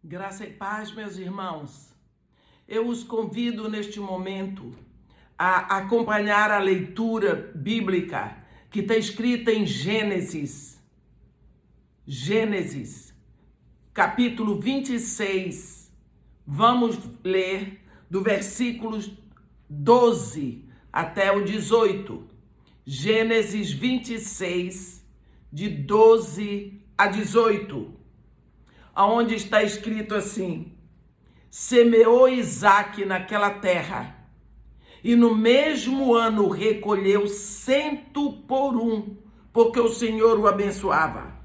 Graça e paz, meus irmãos. Eu os convido neste momento a acompanhar a leitura bíblica que está escrita em Gênesis. Gênesis, capítulo 26. Vamos ler do versículo 12 até o 18. Gênesis 26, de 12 a 18. Aonde está escrito assim: semeou Isaque naquela terra, e no mesmo ano recolheu 100 por um, porque o Senhor o abençoava.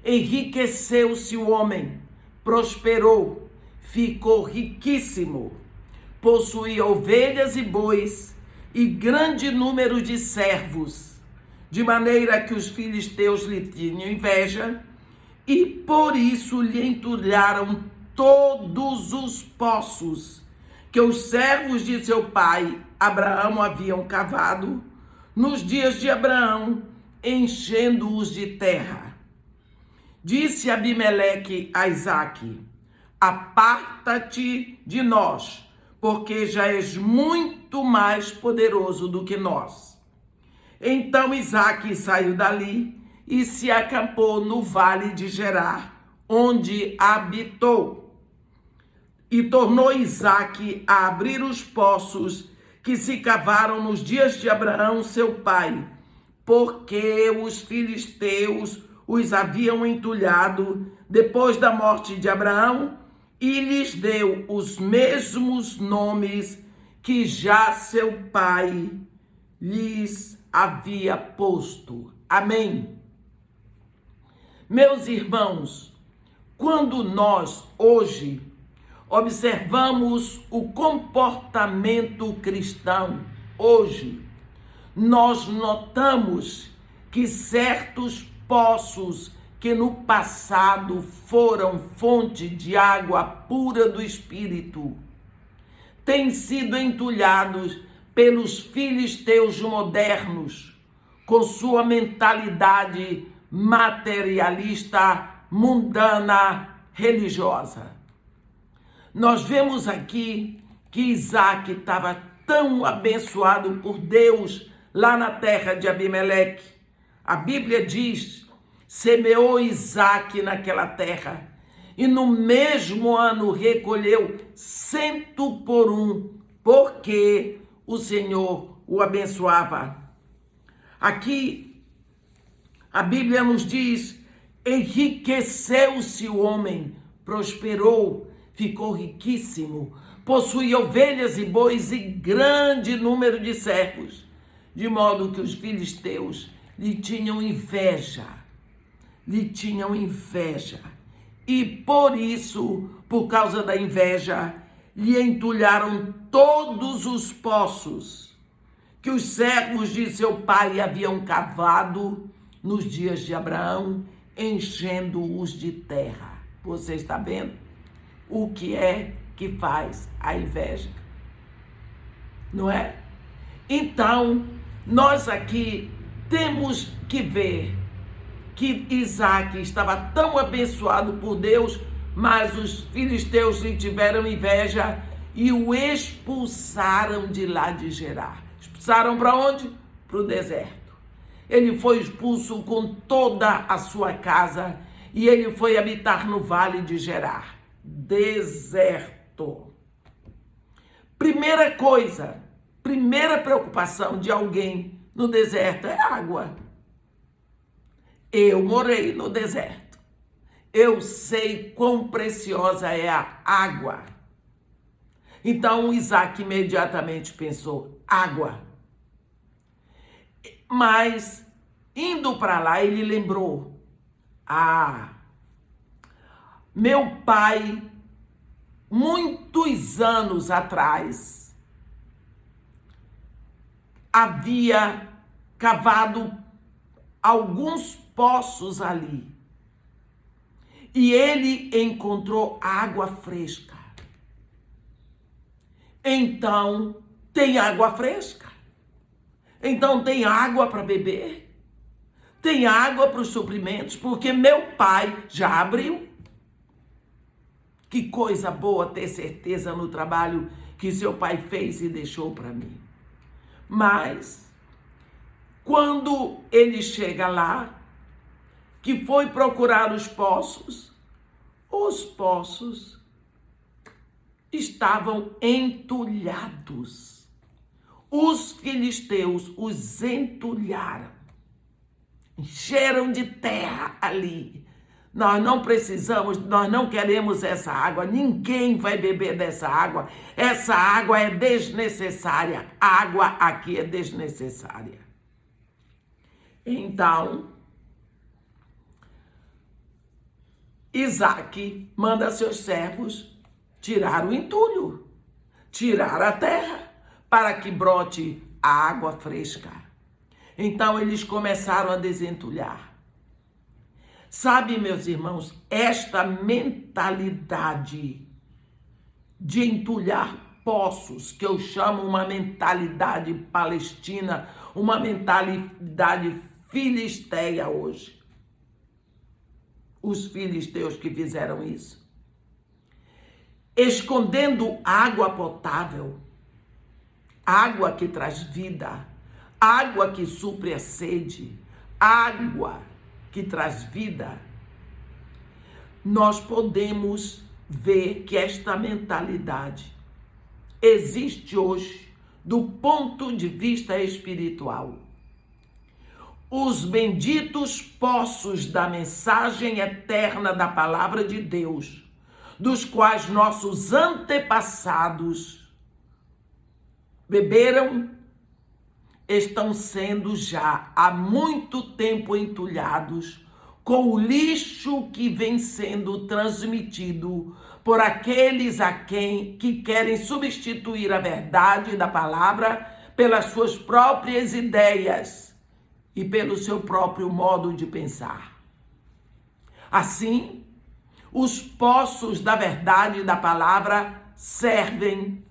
Enriqueceu-se o homem, prosperou, ficou riquíssimo, possuía ovelhas e bois, e grande número de servos, de maneira que os filisteus lhe tinham inveja, e por isso lhe entulharam todos os poços que os servos de seu pai Abraão haviam cavado nos dias de Abraão, enchendo-os de terra. Disse Abimeleque a Isaque: aparta-te de nós, porque já és muito mais poderoso do que nós. Então Isaque saiu dali e se acampou no vale de Gerar, onde habitou. E tornou Isaque a abrir os poços que se cavaram nos dias de Abraão, seu pai, porque os filisteus os haviam entulhado depois da morte de Abraão, e lhes deu os mesmos nomes que já seu pai lhes havia posto. Amém. Meus irmãos, quando nós hoje observamos o comportamento cristão, hoje, nós notamos que certos poços que no passado foram fonte de água pura do Espírito, têm sido entulhados pelos filisteus modernos, com sua mentalidade materialista, mundana, religiosa. Nós vemos aqui que Isaque estava tão abençoado por Deus lá na terra de Abimeleque. A Bíblia diz: semeou Isaque naquela terra, e no mesmo ano recolheu 100 por um, porque o Senhor o abençoava. Aqui a Bíblia nos diz: enriqueceu-se o homem, prosperou, ficou riquíssimo, possuía ovelhas e bois e grande número de servos, de modo que os filisteus lhe tinham inveja, e por isso, por causa da inveja, lhe entulharam todos os poços que os servos de seu pai haviam cavado nos dias de Abraão, enchendo-os de terra. Você está vendo o que é que faz a inveja? Não é? Então, nós aqui temos que ver que Isaque estava tão abençoado por Deus, mas os filisteus lhe tiveram inveja e o expulsaram de lá de Gerar. Expulsaram para onde? Para o deserto. Ele foi expulso com toda a sua casa e ele foi habitar no vale de Gerar. Deserto. Primeira coisa, primeira preocupação de alguém no deserto é água. Eu morei no deserto. Eu sei quão preciosa é a água. Então Isaque imediatamente pensou: água. Mas, indo para lá, ele lembrou: meu pai, muitos anos atrás, havia cavado alguns poços ali, e ele encontrou água fresca. Então, tem água fresca. Então tem água para beber, tem água para os suprimentos, porque meu pai já abriu. Que coisa boa ter certeza no trabalho que seu pai fez e deixou para mim. Mas, quando ele chega lá, que foi procurar os poços estavam entulhados. Os filisteus os entulharam, encheram de terra ali. Nós não precisamos, nós não queremos essa água, ninguém vai beber dessa água. Essa água é desnecessária, a água aqui é desnecessária. Então, Isaque manda seus servos tirar o entulho, tirar a terra, para que brote a água fresca. Então eles começaram a desentulhar. Sabe, meus irmãos, esta mentalidade de entulhar poços, que eu chamo uma mentalidade palestina, uma mentalidade filisteia hoje. Os filisteus que fizeram isso. Escondendo água potável, água que traz vida, água que supre a sede, água que traz vida, nós podemos ver que esta mentalidade existe hoje do ponto de vista espiritual. Os benditos poços da mensagem eterna da palavra de Deus, dos quais nossos antepassados beberam, estão sendo já há muito tempo entulhados com o lixo que vem sendo transmitido por aqueles que querem substituir a verdade da palavra pelas suas próprias ideias e pelo seu próprio modo de pensar. Assim, os poços da verdade da palavra servem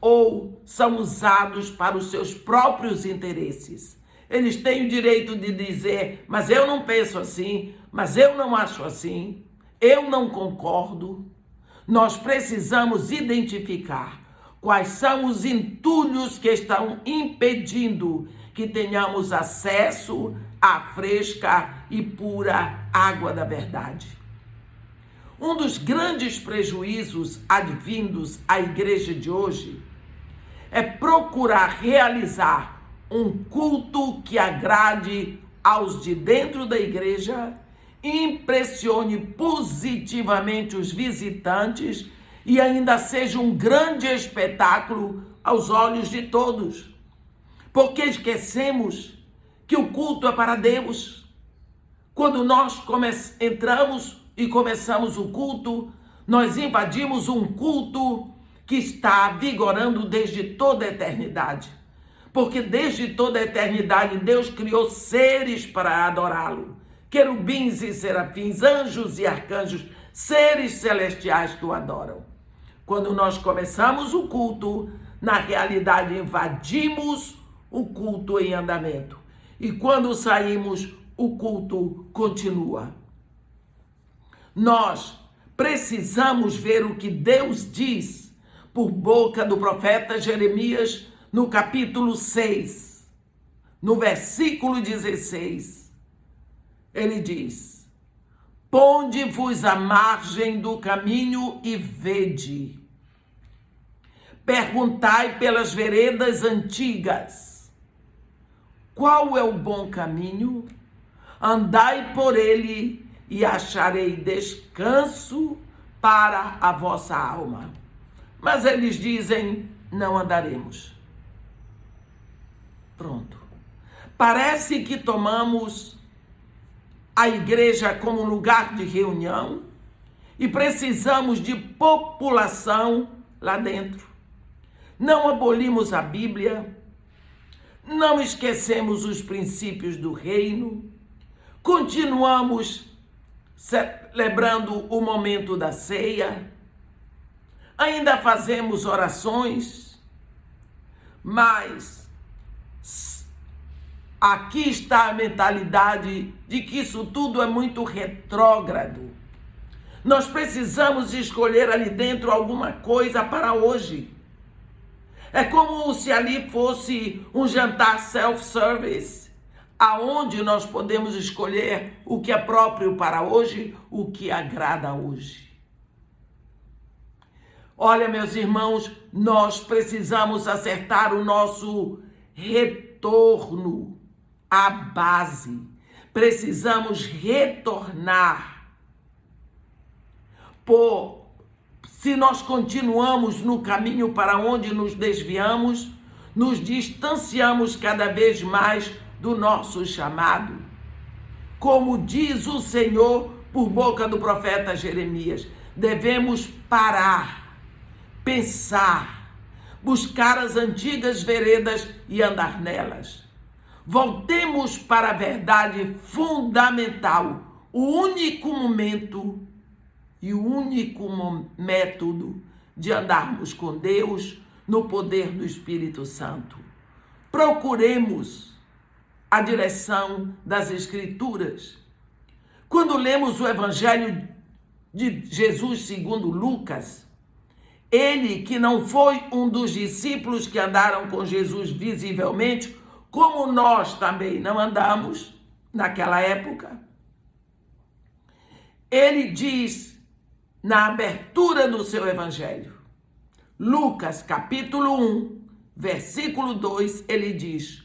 ou são usados para os seus próprios interesses. Eles têm o direito de dizer, mas eu não penso assim, mas eu não acho assim, eu não concordo. Nós precisamos identificar quais são os entulhos que estão impedindo que tenhamos acesso à fresca e pura água da verdade. Um dos grandes prejuízos advindos à igreja de hoje é procurar realizar um culto que agrade aos de dentro da igreja, impressione positivamente os visitantes e ainda seja um grande espetáculo aos olhos de todos. Porque esquecemos que o culto é para Deus. Quando nós entramos e começamos o culto, nós invadimos um culto que está vigorando desde toda a eternidade. Porque desde toda a eternidade Deus criou seres para adorá-lo. Querubins e serafins, anjos e arcanjos, seres celestiais que o adoram. Quando nós começamos o culto, na realidade invadimos o culto em andamento. E quando saímos, o culto continua. Nós precisamos ver o que Deus diz por boca do profeta Jeremias no capítulo 6, no versículo 16. Ele diz: ponde-vos à margem do caminho e vede. Perguntai pelas veredas antigas, qual é o bom caminho? Andai por ele e acharei descanso para a vossa alma. Mas eles dizem, não andaremos. Pronto. Parece que tomamos a igreja como lugar de reunião e precisamos de população lá dentro. Não abolimos a Bíblia, não esquecemos os princípios do reino, continuamos celebrando o momento da ceia, ainda fazemos orações, mas aqui está a mentalidade de que isso tudo é muito retrógrado. Nós precisamos escolher ali dentro alguma coisa para hoje. É como se ali fosse um jantar self-service, aonde nós podemos escolher o que é próprio para hoje, o que agrada hoje. Olha, meus irmãos, nós precisamos acertar o nosso retorno à base. Precisamos retornar. Se nós continuamos no caminho para onde nos desviamos, nos distanciamos cada vez mais do nosso chamado. Como diz o Senhor por boca do profeta Jeremias, devemos parar, pensar, buscar as antigas veredas e andar nelas. Voltemos para a verdade fundamental, o único momento e o único método de andarmos com Deus no poder do Espírito Santo. Procuremos a direção das Escrituras. Quando lemos o Evangelho de Jesus segundo Lucas, ele que não foi um dos discípulos que andaram com Jesus visivelmente, como nós também não andamos naquela época, ele diz na abertura do seu evangelho, Lucas capítulo 1, versículo 2, ele diz: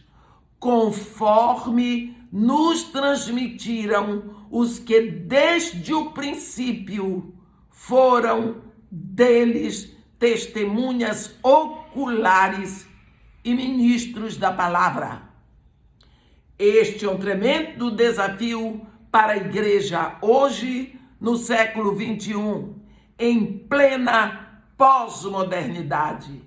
conforme nos transmitiram os que desde o princípio foram deles testemunhas oculares e ministros da palavra. Este é um tremendo desafio para a igreja hoje, no século 21, em plena pós-modernidade,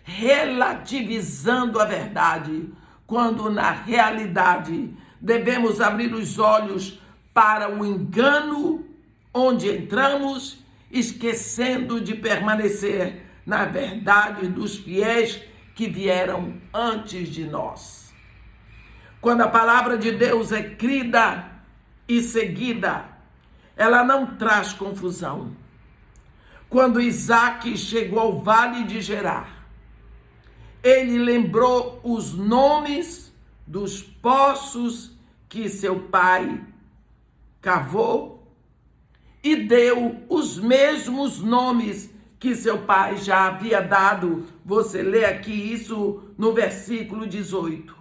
relativizando a verdade, quando na realidade devemos abrir os olhos para o engano onde entramos, esquecendo de permanecer na verdade dos fiéis que vieram antes de nós. Quando a palavra de Deus é crida e seguida, ela não traz confusão. Quando Isaac chegou ao vale de Gerar, ele lembrou os nomes dos poços que seu pai cavou e deu os mesmos nomes que seu pai já havia dado. Você lê aqui isso no versículo 18.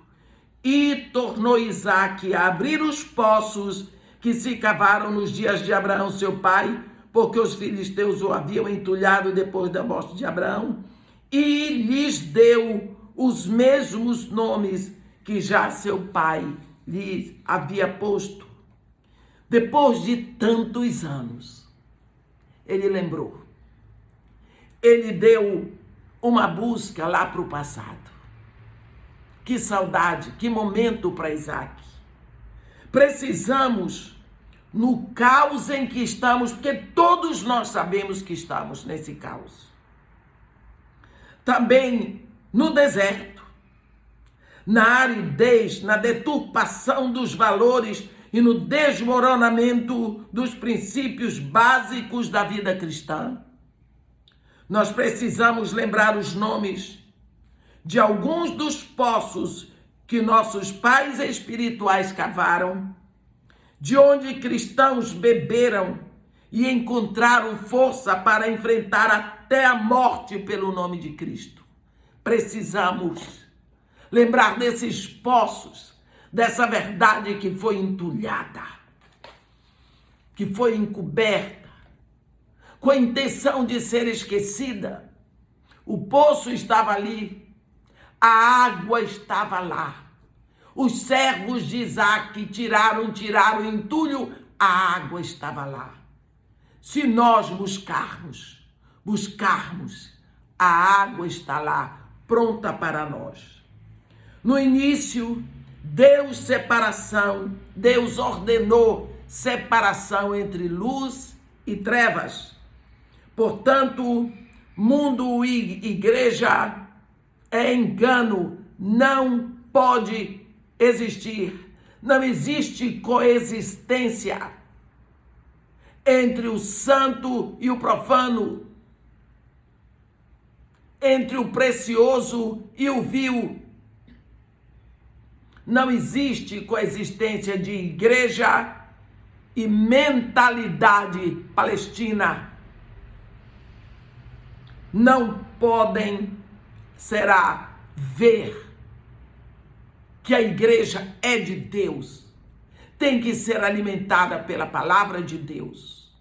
E tornou Isaac a abrir os poços que se cavaram nos dias de Abraão, seu pai, porque os filisteus o haviam entulhado depois da morte de Abraão, e lhes deu os mesmos nomes que já seu pai lhes havia posto. Depois de tantos anos, ele lembrou. Ele deu uma busca lá para o passado. Que saudade, que momento para Isaac. Precisamos, no caos em que estamos, porque todos nós sabemos que estamos nesse caos. Também no deserto, na aridez, na deturpação dos valores e no desmoronamento dos princípios básicos da vida cristã. Nós precisamos lembrar os nomes de alguns dos poços que nossos pais espirituais cavaram, de onde cristãos beberam e encontraram força para enfrentar até a morte pelo nome de Cristo. Precisamos lembrar desses poços, dessa verdade que foi entulhada, que foi encoberta, com a intenção de ser esquecida. O poço estava ali, a água estava lá. Os servos de Isaac tiraram o entulho, a água estava lá. Se nós buscarmos, a água está lá, pronta para nós. No início, Deus ordenou separação entre luz e trevas. Portanto, mundo e igreja é engano, não pode existir, não existe coexistência. entre o santo e o profano, entre o precioso e o vil. Não existe coexistência de igreja e mentalidade palestina. Não podem, ver que a igreja é de Deus. Tem que ser alimentada pela palavra de Deus.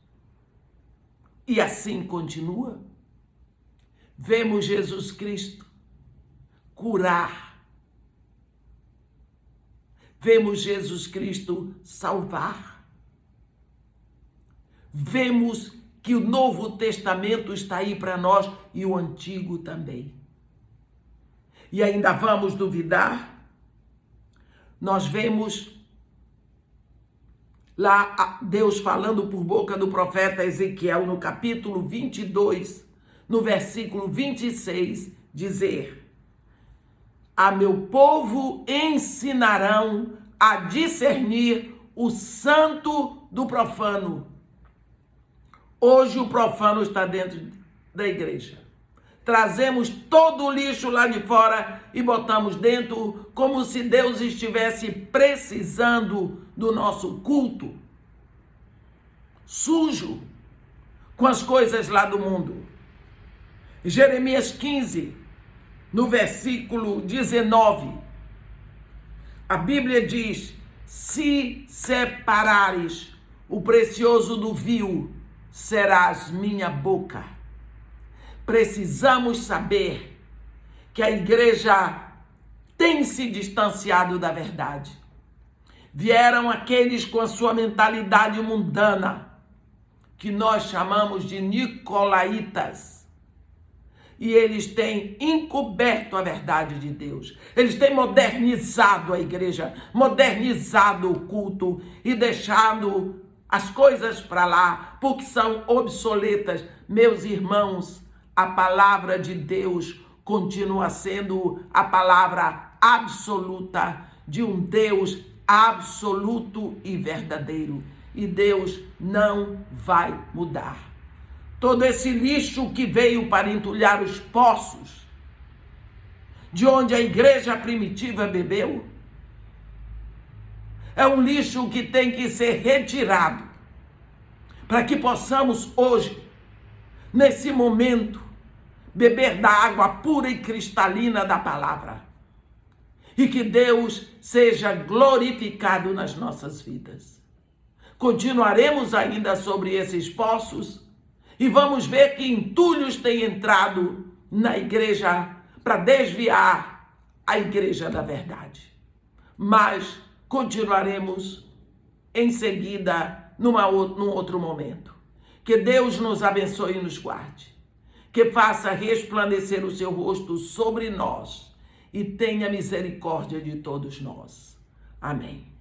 E assim continua. Vemos Jesus Cristo curar. Vemos Jesus Cristo salvar. Vemos que o Novo Testamento está aí para nós e o Antigo também. E ainda vamos duvidar? Nós vemos lá Deus falando por boca do profeta Ezequiel no capítulo 22, no versículo 26, dizer: a meu povo ensinarão a discernir o santo do profano. Hoje o profano está dentro da igreja. Trazemos todo o lixo lá de fora e botamos dentro, como se Deus estivesse precisando do nosso culto. Sujo com as coisas lá do mundo. Jeremias 15, no versículo 19, a Bíblia diz: se separares o precioso do vil, serás minha boca. Precisamos saber que a igreja tem se distanciado da verdade. Vieram aqueles com a sua mentalidade mundana, que nós chamamos de nicolaítas, e eles têm encoberto a verdade de Deus. Eles têm modernizado a igreja, modernizado o culto e deixado as coisas para lá, porque são obsoletas. Meus irmãos, a palavra de Deus continua sendo a palavra absoluta de um Deus absoluto e verdadeiro. E Deus não vai mudar. Todo esse lixo que veio para entulhar os poços, de onde a igreja primitiva bebeu, é um lixo que tem que ser retirado, para que possamos hoje, nesse momento, beber da água pura e cristalina da palavra. E que Deus seja glorificado nas nossas vidas. Continuaremos ainda sobre esses poços e vamos ver que entulhos têm entrado na igreja para desviar a igreja da verdade. Mas continuaremos em seguida num outro momento. Que Deus nos abençoe e nos guarde. Que faça resplandecer o seu rosto sobre nós e tenha misericórdia de todos nós. Amém.